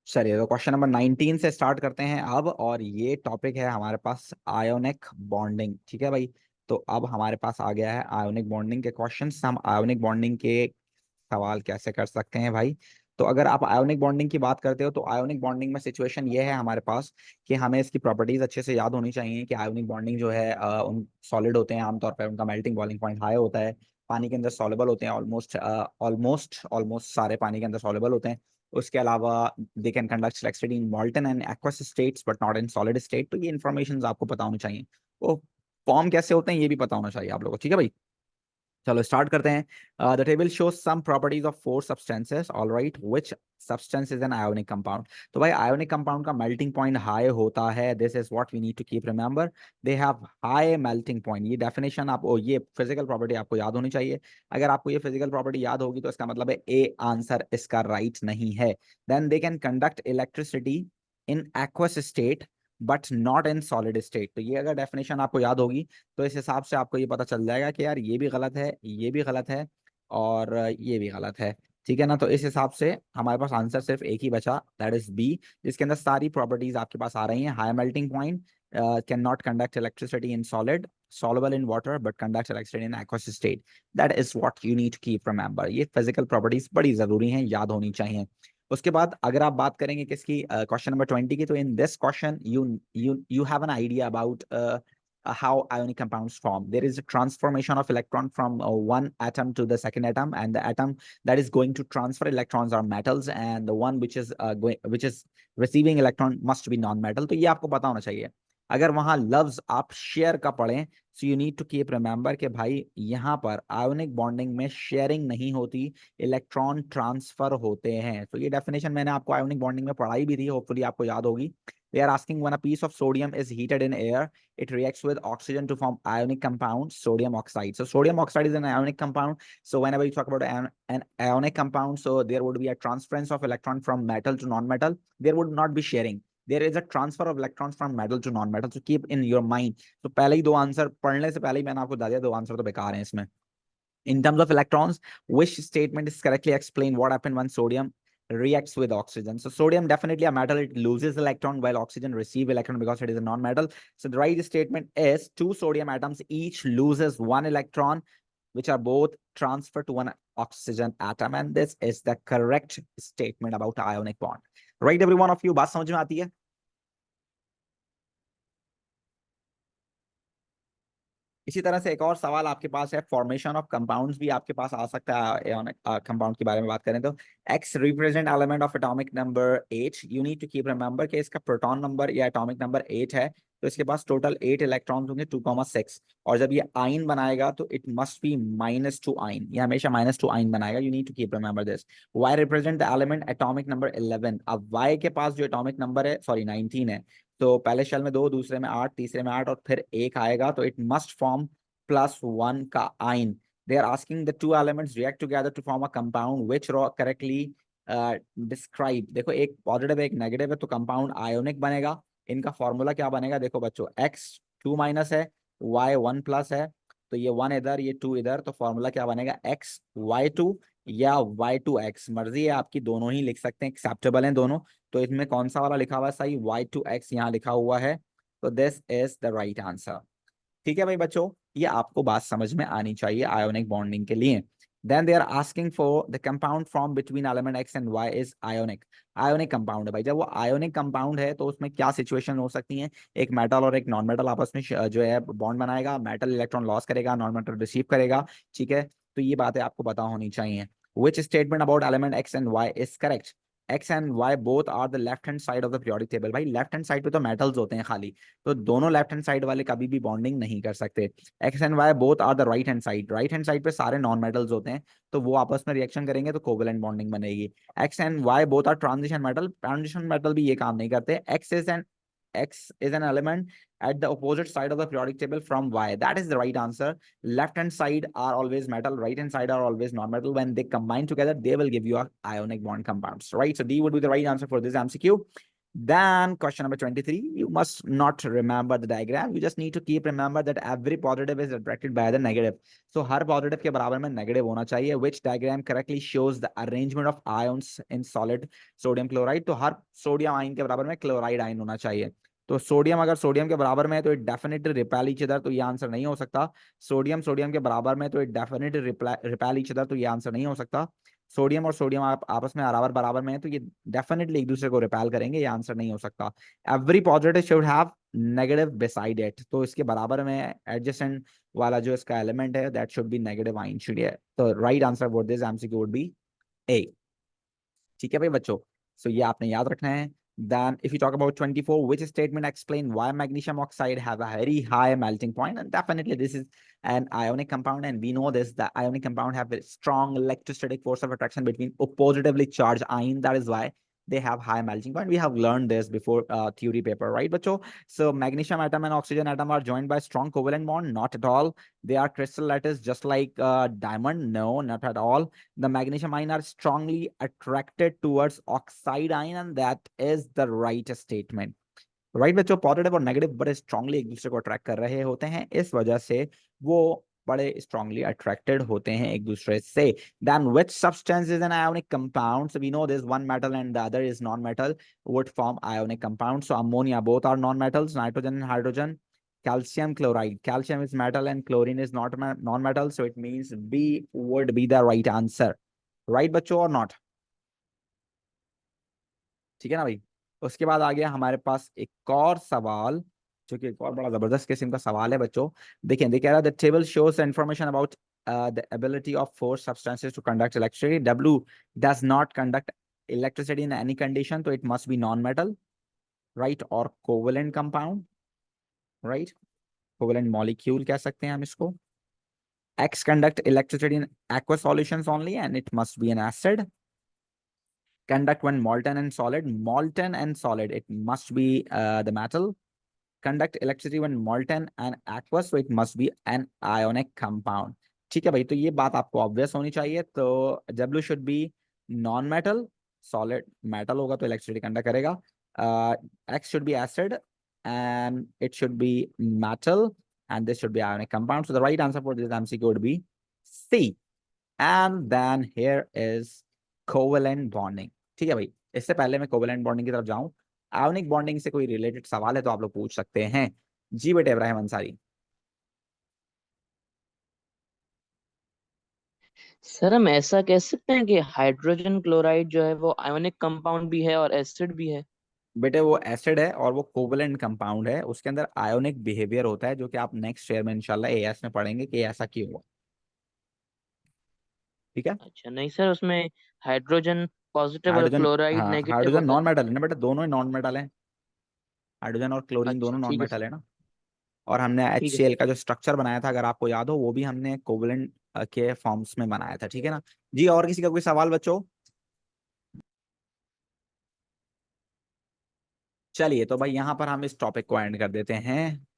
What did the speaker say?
चलिए तो question number 19 से स्टार्ट करते हैं अब, और ये टॉपिक है हमारे पास आयोनिक बॉन्डिंग। ठीक है भाई, तो अब हमारे पास आ गया है आयोनिक बॉन्डिंग के क्वेश्चंस। हम आयोनिक बॉन्डिंग के सवाल कैसे कर सकते हैं भाई। तो अगर आप आयोनिक बॉन्डिंग की बात करते हो तो आयोनिक बॉन्डिंग में सिचुएशन ये है हमारे पास कि हमें इसकी प्रॉपर्टीज अच्छे से याद होनी चाहिए कि आयोनिक बॉन्डिंग जो है उन सॉलिड होते हैं आमतौर पर, उनका मेल्टिंग बॉइलिंग पॉइंट हाई होता है, पानी के अंदर सॉल्युबल होते हैं, ऑलमोस्ट ऑलमोस्ट ऑलमोस्ट सारे पानी के अंदर सॉल्युबल होते हैं। उसके अलावा दे can conduct electricity in मॉल्टन and aqueous states but not in solid state. तो ये इन्फॉर्मेशन आपको पता होनी चाहिए। वो फॉर्म कैसे होते हैं ये भी पता होना चाहिए आप लोगों को। ठीक है भाई, चलो स्टार्ट करते हैं। The table shows some properties of four substances, all right, which substance is an ionic compound. तो भाई आयोनिक कंपाउंड का मेल्टिंग पॉइंट हाई होता है। This is what we need to keep remember, they have high melting point. ये definition आपको, ये physical property आपको याद होनी चाहिए। अगर आपको ये फिजिकल प्रॉपर्टी याद होगी तो इसका मतलब है ए आंसर इसका राइट नहीं है। Then they can conduct electricity in aqueous state but not in solid state. तो ये अगर डेफिनेशन आपको याद होगी तो इस हिसाब से आपको ये पता चल जाएगा कि यार ये भी गलत है, ये भी गलत है, और ये भी गलत है। ठीक है ना, तो इस हिसाब से हमारे पास आंसर सिर्फ एक ही बचा, दैट इज बी, जिसके अंदर सारी प्रॉपर्टीज आपके पास आ रही हैं। High melting point, can not conduct electricity in solid, soluble in water but conducts electricity in aqueous state. That is what you need to keep remember. ये फिजिकल प्रॉपर्टीज बड़ी जरूरी हैं, याद होनी चाहिए। उसके बाद अगर आप बात करेंगे किसकी, क्वेश्चन नंबर 20 की, तो in this question you have an idea about how ionic compounds form. There is a transformation of electron from one atom to the second atom, and the atom that is going to transfer electrons are metals, and the one which is receiving electron must be non-metal. तो ये आपको पता होना चाहिए। अगर वहां लफ्ज आप शेयर का पढ़ें, so you need to keep remember कि भाई यहाँ पर आयोनिक बॉन्डिंग में शेयरिंग नहीं होती, इलेक्ट्रॉन ट्रांसफर होते हैं। तो ये डेफिनेशन मैंने आपको आयोनिक बॉन्डिंग में पढ़ाई भी थी, होपफुली आपको याद होगी। They are asking when a piece of sodium is heated in air, it reacts with oxygen to form ionic compound sodium oxide. So sodium oxide is an ionic compound. So whenever you talk about an ionic compound, so there would be a transference of electron from metal to non-metal. There would not be sharing. There is a transfer of electrons from metal to non-metal. So keep in your mind. तो पहले ही दो answer पढ़ने से पहले ही मैंने आपको बता दिया, दो आंसर तो बेकार हैं इसमें। In terms of electrons, which statement is correctly explain what happened when sodium reacts with oxygen? So sodium definitely a metal, it loses electron while oxygen receive electron because it is a non-metal. So the right statement is two sodium atoms each loses one electron, which are both transferred to one oxygen atom, and this is the correct statement about ionic bond. Right, every one of you, बात समझ में आती है? इसी तरह से एक और सवाल आपके पास है, फॉर्मेशन ऑफ कंपाउंड्स भी आपके पास आ सकता है। कंपाउंड के बारे में बात करें तो X represent element of atomic number 8। You need to keep remember कि इसका प्रोटॉन नंबर या एटॉमिक नंबर 8 है, तो इसके पास टोटल 8 इलेक्ट्रॉन्स होंगे, 2,6। और जब ये आइन बनाएगा तो इट मस्ट बी -2 आइन, ये हमेशा -2 आइन बनाएगा। You need to keep remember this. Y represent the element atomic number 11। अब वाई के पास जो एटॉमिक नंबर है, सॉरी 19 है, तो पहले शेल में 2, दूसरे में 8, तीसरे में 8 और फिर 1 आएगा, तो इट मस्ट फॉर्म +1 का ion. They are asking the two elements react together to form a compound which correctly describe. देखो एक पॉजिटिव है एक नेगेटिव है, तो कंपाउंड आयोनिक बनेगा। इनका फॉर्मूला क्या बनेगा, देखो बच्चों, x 2- है, y 1+ है, तो ये 1 इधर ये 2 इधर, तो फॉर्मूला क्या बनेगा, xy2 या y2x, मर्जी है आपकी, दोनों ही लिख सकते हैं, एक्सेप्टेबल हैं दोनों। तो इसमें कौन सा वाला लिखा हुआ है सही, y2x यहाँ लिखा हुआ है, तो this is the right answer. ठीक है भाई बच्चों, ये आपको बात समझ में आनी चाहिए आयोनिक बॉन्डिंग के लिए। Then they are asking for the compound form between element X and Y is ionic. Ionic compound है भाई, जब वो आयोनिक कंपाउंड है तो उसमें क्या सिचुएशन हो सकती है, एक मेटल और एक नॉन मेटल आपस में जो है बॉन्ड बनाएगा, मेटल इलेक्ट्रॉन लॉस करेगा, नॉन मेटल रिसीव करेगा। ठीक है, तो ये बातें आपको पता होनी चाहिए। Which statement about element X and Y is correct. X and Y both are the left hand side of the periodic table. भाई लेफ्ट हैंड साइड पे तो मेटल्स होते हैं खाली, तो दोनों लेफ्ट हैंड साइड वाले कभी भी बॉन्डिंग नहीं कर सकते। X and Y both are the right hand side, right hand side पे सारे नॉन मेटल्स होते हैं, तो वो आपस में रिएक्शन करेंगे तो कोवेलेंट बॉन्डिंग बनेगी। X and Y both are transition metal, transition metal भी ये काम नहीं करते। X is an element at the opposite side of the periodic table from Y. That is the right answer. Left hand side are always metal, right hand side are always non-metal. When they combine together, they will give you a ionic bond compounds, right? So D would be the right answer for this MCQ. Then question number 23, you must not remember the diagram. You just need to keep remember that every positive is attracted by the negative. So her positive के बराबर में negative होना चाहिए. Which diagram correctly shows the arrangement of ions in solid sodium chloride? तो हर sodium ion के बराबर में chloride ion होना चाहिए. तो सोडियम अगर सोडियम के बराबर में है तो it definitely repel each other, तो ये आंसर नहीं हो सकता. सोडियम सोडियम के बराबर में तो it definitely repel each other, तो ये आंसर नहीं हो सकता. सोडियम और सोडियम आप आपस में बराबर बराबर में है तो ये डेफिनेटली एक दूसरे को रिपेल करेंगे, ये आंसर नहीं हो सकता. Every positive should have negative beside it, तो इसके बराबर में एडजेसेंट वाला जो इसका एलिमेंट है दैट शुड बी नेगेटिव आइन शुड. तो right answer for this MCQ would be A. ठीक है भाई बच्चों, सो ये आपने याद रखना है. Then, if you talk about 24, which statement explain why magnesium oxide have a very high melting point? And definitely, this is an ionic compound, and we know this. The ionic compound have a strong electrostatic force of attraction between oppositively charged ion. That is why they have high melting point. We have learned this before theory paper, right, bachcho? So magnesium atom and oxygen atom are joined by strong covalent bond. Not at all. They are crystal lattice, just like diamond. No, not at all. The magnesium ion are strongly attracted towards oxide ion, and that is the right statement. Right बच्चों, positive और negative बड़े strongly एक दूसरे को attract कर रहे होते हैं, इस वजह से वो बड़े स्ट्रांगली अट्रैक्टेड होते हैं एक दूसरे से. Then which substance is an ionic compound? So we know this, one metal and the other is non metal would form ionic compound. So ammonia, both are non metals, nitrogen and hydrogen. Calcium chloride, calcium is metal and chlorine is not non-metal, so it means B would be the right answer. Right बच्चों or not? ठीक है ना भाई. उसके बाद आ गया हमारे पास एक और सवाल, जो कि एक और बड़ा जबरदस्त किस्म का सवाल है बच्चों. देखिए देखिए रहा, the table shows information about the ability of four substances to conduct electricity. W does not conduct electricity in any condition, तो it must be non metal, right, और covalent compound, right, covalent molecule कह सकते हैं हम इसको. X conduct electricity in aqueous solutions only, and it must be an acid. Conduct when molten and solid, it must be the metal. Conduct electricity when molten and aqueous, so it must be an ionic compound. ठीक है भाई, तो ये बात आपको obvious होनी चाहिए. तो W should be non metal, solid metal होगा तो इलेक्ट्रिसिटी कंडक्ट करेगा. X should be acid and it should be metal, and this should be ionic compound. So the right answer for this MCQ would be C. And then here is covalent bonding. ठीक है भाई, इससे पहले मैं covalent bonding की तरफ जाऊं, ionic bonding से कोई रिलेटेड सवाल है तो आप लोग पूछ सकते हैं. जी बेटे इब्राहिम अंसारी. सर हम ऐसा कह सकते हैं कि हाइड्रोजन क्लोराइड जो है वो आयोनिक कंपाउंड भी है और एसिड भी है। बेटे वो एसिड है और वो कोवेलेंट कंपाउंड है, उसके अंदर आयोनिक बिहेवियर होता है, जो कि आप नेक्स्ट ईयर में इंशाल्लाह एएस में पढ़ेंगे कि ऐसा क्यों हुआ. ठीक है. अच्छा नहीं सर, उसमें हाइड्रोजन पॉजिटिव और हाइड्रोजन, क्लोराइड हाँ नेगेटिव हाइड्रोजन होता है। नॉन मेटल है ना बेटा, दोनों ही नॉन मेटल है. हाइड्रोजन और क्लोरीन अच्छा दोनों नॉन ठीक है मेटल सर। है ना. और हमने ठीक है सर। HCl का जो स्ट्रक्चर बनाया था, अगर आपको याद हो, वो भी हमने कोवेलेंट के फॉर्म्स में बनाया था. ठीक है ना जी. और किसी का कोई सवाल बच्चों? चलिए तो भाई यहाँ पर हम इस टॉपिक को एंड कर देते हैं.